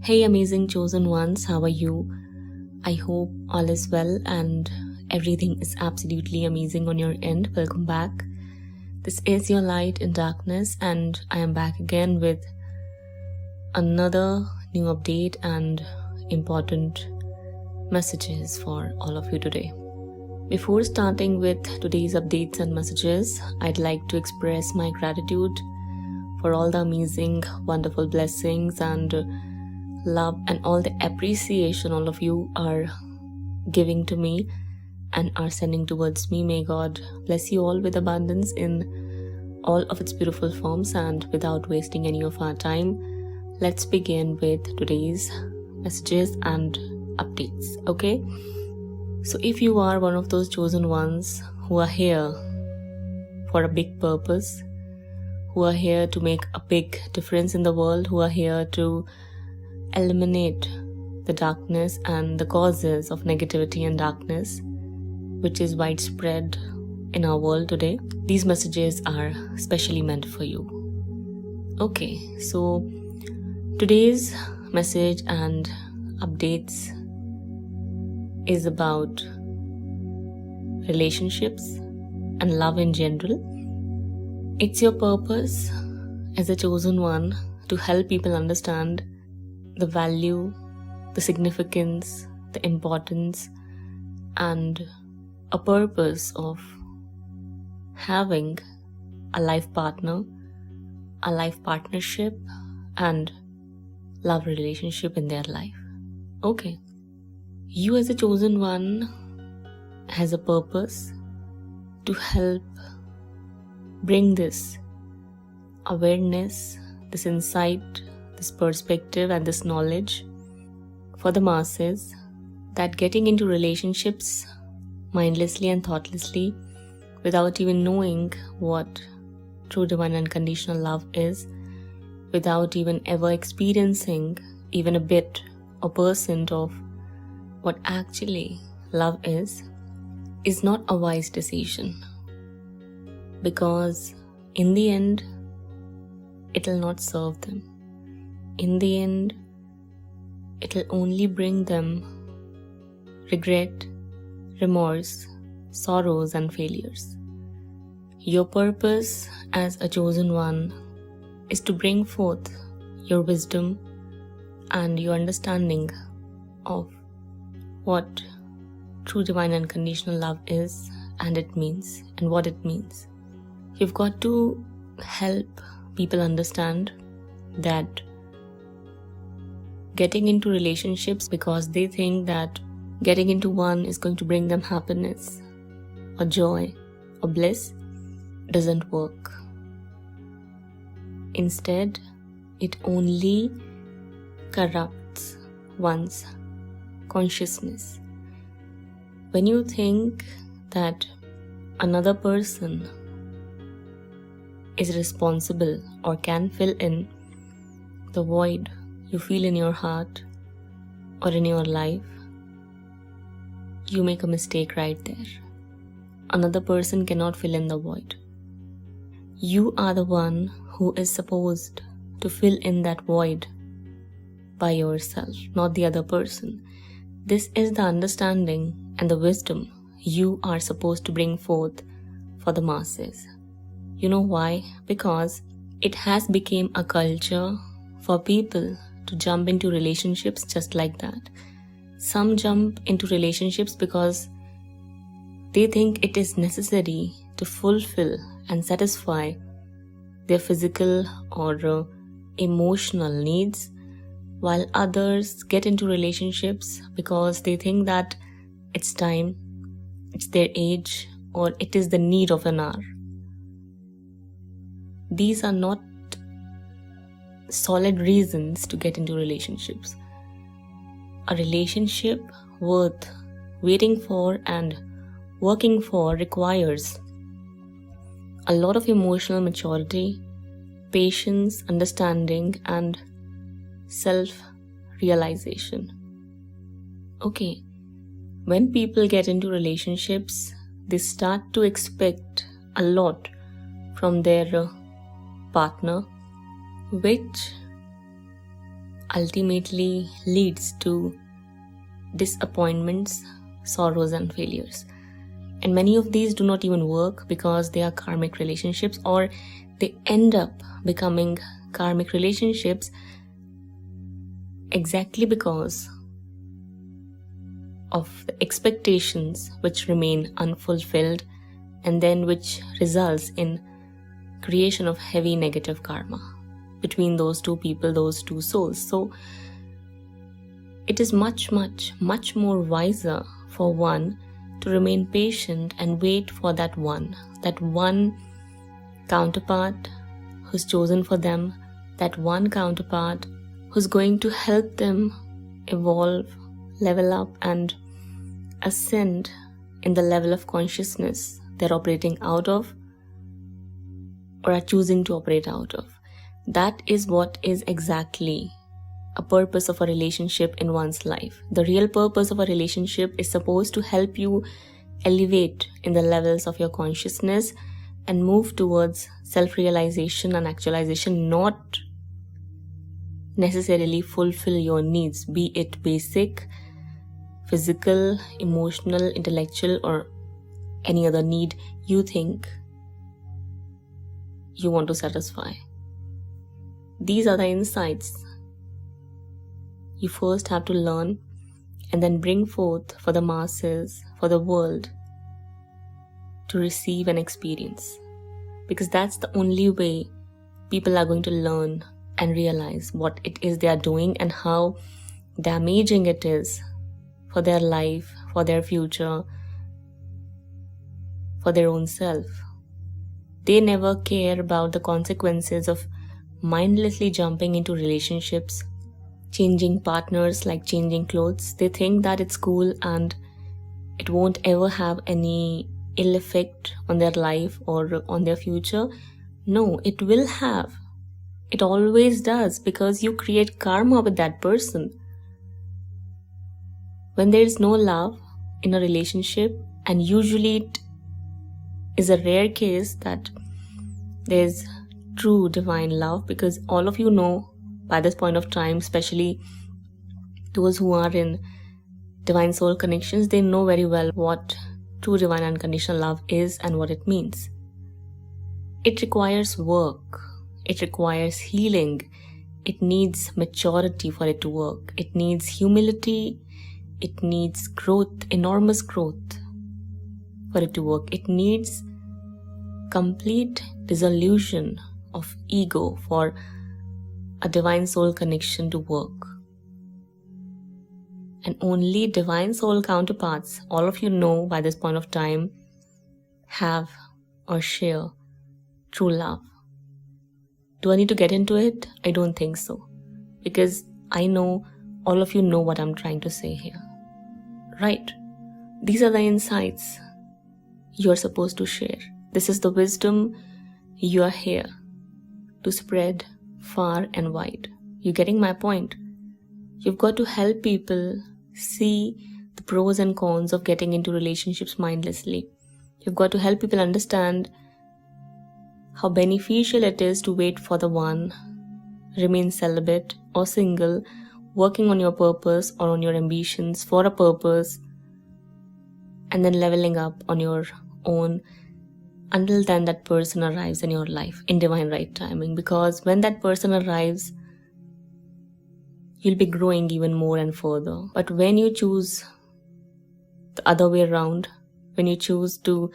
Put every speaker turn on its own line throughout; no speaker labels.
Hey amazing chosen ones, how are you? I hope all is well and everything is absolutely amazing on your end. Welcome back. This is your light in darkness and I am back again with another new update and important messages for all of you today. Before starting with today's updates and messages, I'd like to express my gratitude for all the amazing, wonderful blessings and love and all the appreciation all of you are giving to me and are sending towards me. May God bless you all with abundance in all of its beautiful forms. And without wasting any of our time, let's begin with today's messages and updates. Okay, so if you are one of those chosen ones who are here for a big purpose, who are here to make a big difference in the world, who are here to eliminate the darkness and the causes of negativity and darkness which is widespread in our world today, these messages are specially meant for you. Okay, so today's message and updates is about relationships and love in general. It's your purpose as a chosen one to help people understand the value, the significance, the importance, and a purpose of having a life partner, a life partnership, and love relationship in their life. Okay, you as a chosen one has a purpose to help bring this awareness, this insight, this perspective and this knowledge for the masses that getting into relationships mindlessly and thoughtlessly without even knowing what true divine unconditional love is, without even ever experiencing even a bit or percent of what actually love is not a wise decision, because in the end it will not serve them. In the end, it'll only bring them regret, remorse, sorrows and failures. Your purpose as a chosen one is to bring forth your wisdom and your understanding of what true divine unconditional love is and it means and what it means. You've got to help people understand that getting into relationships because they think that getting into one is going to bring them happiness or joy or bliss doesn't work. Instead, it only corrupts one's consciousness. When you think that another person is responsible or can fill in the void you feel in your heart or in your life, you make a mistake right there. Another person cannot fill in the void. You are the one who is supposed to fill in that void by yourself, not the other person. This is the understanding and the wisdom you are supposed to bring forth for the masses. You know why? Because it has become a culture for people to jump into relationships just like that. Some jump into relationships because they think it is necessary to fulfill and satisfy their physical or emotional needs, while others get into relationships because they think that it's time, it's their age, or it is the need of an hour. These are not solid reasons to get into relationships. A relationship worth waiting for and working for requires a lot of emotional maturity, patience, understanding, and self-realization. Okay, when people get into relationships, they start to expect a lot from their partner, which ultimately leads to disappointments, sorrows, and failures. And many of these do not even work because they are karmic relationships, or they end up becoming karmic relationships exactly because of the expectations which remain unfulfilled, and then which results in creation of heavy negative karma between those two people, those two souls. So it is much more wiser for one to remain patient and wait for that one counterpart who's chosen for them, that one counterpart who's going to help them evolve, level up, and ascend in the level of consciousness they're operating out of or are choosing to operate out of. That is what is exactly a purpose of a relationship in one's life. The real purpose of a relationship is supposed to help you elevate in the levels of your consciousness and move towards self-realization and actualization, not necessarily fulfill your needs, be it basic, physical, emotional, intellectual, or any other need you think you want to satisfy. These are the insights you first have to learn and then bring forth for the masses, for the world to receive and experience. Because that's the only way people are going to learn and realize what it is they are doing and how damaging it is for their life, for their future, for their own self. They never care about the consequences of mindlessly jumping into relationships, changing partners like changing clothes. They think that it's cool and it won't ever have any ill effect on their life or on their future. No, it will have. It always does, because you create karma with that person. When there is no love in a relationship, and usually it is a rare case that there's true divine love, because all of you know by this point of time, especially those who are in divine soul connections, they know very well what true divine unconditional love is and what it means. It requires work. It requires healing. It needs maturity for it to work. It needs humility. It needs growth, enormous growth for it to work. It needs complete dissolution of ego for a divine soul connection to work. And only divine soul counterparts, all of you know by this point of time, have or share true love. Do I need to get into it? I don't think so. Because I know all of you know what I'm trying to say here. Right? These are the insights you're supposed to share. This is the wisdom you are here to spread far and wide. You getting my point? You've got to help people see the pros and cons of getting into relationships mindlessly. You've got to help people understand how beneficial it is to wait for the one, remain celibate or single, working on your purpose or on your ambitions for a purpose, and then leveling up on your own until then that person arrives in your life in divine right timing. Because when that person arrives, you'll be growing even more and further. But when you choose the other way around, when you choose to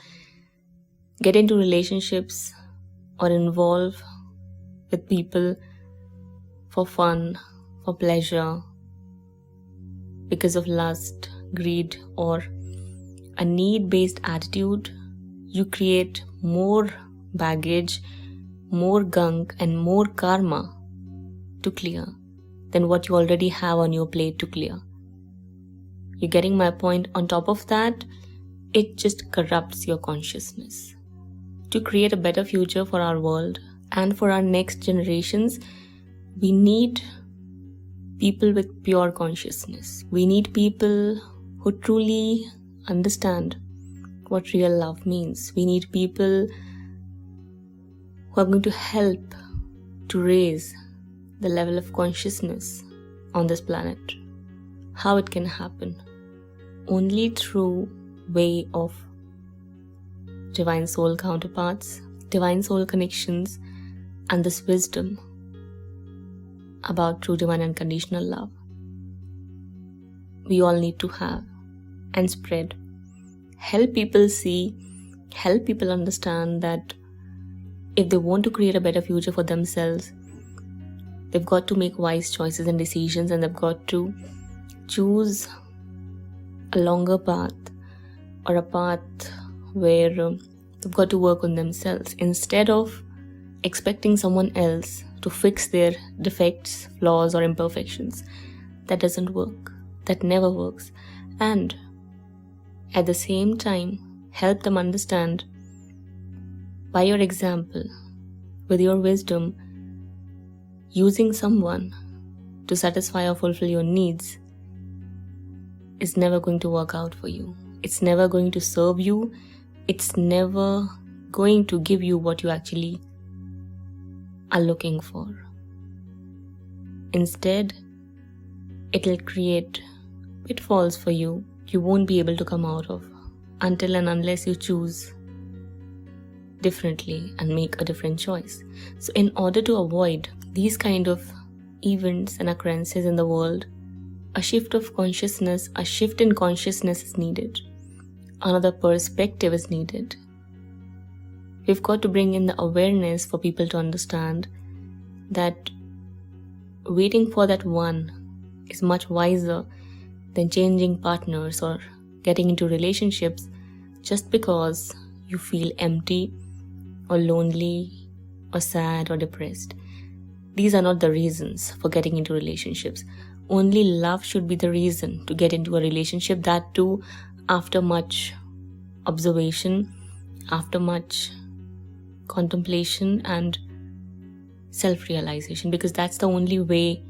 get into relationships or involve with people for fun, for pleasure, because of lust, greed, or a need-based attitude, you create more baggage, more gunk, and more karma to clear than what you already have on your plate to clear. You're getting my point? On top of that, it just corrupts your consciousness. To create a better future for our world and for our next generations, we need people with pure consciousness. We need people who truly understand what real love means. We need people who are going to help to raise the level of consciousness on this planet. How it can happen? Only through way of divine soul counterparts, divine soul connections, and this wisdom about true divine unconditional love. We all need to have and spread. Help people see, help people understand that if they want to create a better future for themselves, they've got to make wise choices and decisions, and they've got to choose a longer path or a path where they've got to work on themselves instead of expecting someone else to fix their defects, flaws, or imperfections. That doesn't work. That never works. And at the same time, help them understand by your example, with your wisdom, using someone to satisfy or fulfill your needs is never going to work out for you. It's never going to serve you. It's never going to give you what you actually are looking for. Instead, it'll create pitfalls for you won't be able to come out of until and unless you choose differently and make a different choice. So in order to avoid these kind of events and occurrences in the world, a shift of consciousness, a shift in consciousness is needed. Another perspective is needed. We've got to bring in the awareness for people to understand that waiting for that one is much wiser than changing partners or getting into relationships just because you feel empty or lonely or sad or depressed. These are not the reasons for getting into relationships. Only love should be the reason to get into a relationship, that too after much observation, after much contemplation and self-realization, because that's the only way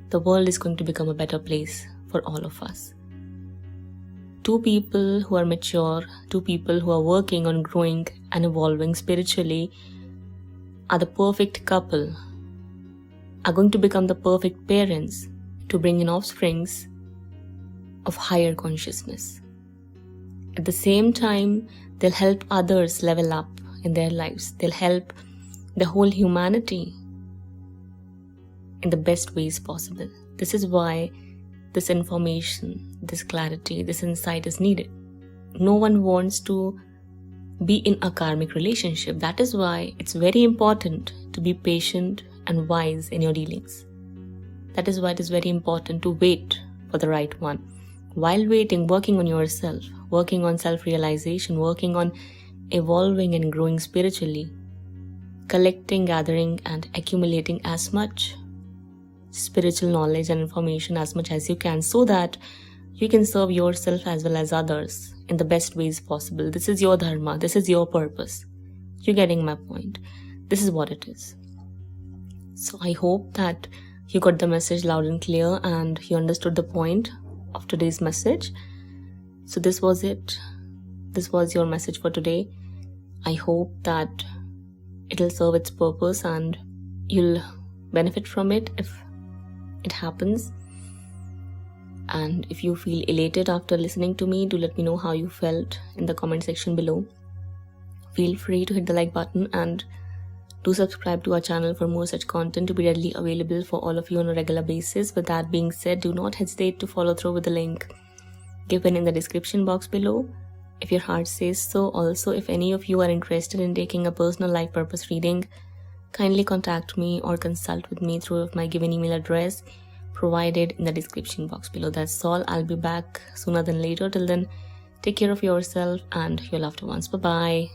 the world is going to become a better place for all of us. Two people who are mature, two people who are working on growing and evolving spiritually are the perfect couple, are going to become the perfect parents to bring in offsprings of higher consciousness. At the same time, they'll help others level up in their lives. They'll help the whole humanity in the best ways possible. This is why this information, this clarity, this insight is needed. No one wants to be in a karmic relationship. That is why it's very important to be patient and wise in your dealings. That is why it is very important to wait for the right one. While waiting, working on yourself, working on self-realization, working on evolving and growing spiritually, collecting, gathering, and accumulating as much spiritual knowledge and information as much as you can, so that you can serve yourself as well as others in the best ways possible. This is your dharma. This is your purpose. You're getting my point. This is what it is. So I hope that you got the message loud and clear and you understood the point of today's message. So this was it. This was your message for today. I hope that it'll serve its purpose and you'll benefit from it if it happens. And if you feel elated after listening to me, do let me know how you felt in the comment section below. Feel free to hit the like button and do subscribe to our channel for more such content to be readily available for all of you on a regular basis. With that being said, do not hesitate to follow through with the link given in the description box below if your heart says so. Also, if any of you are interested in taking a personal life purpose reading, kindly contact me or consult with me through my given email address provided in the description box below. That's all. I'll be back sooner than later. Till then, take care of yourself and your loved ones. Bye-bye.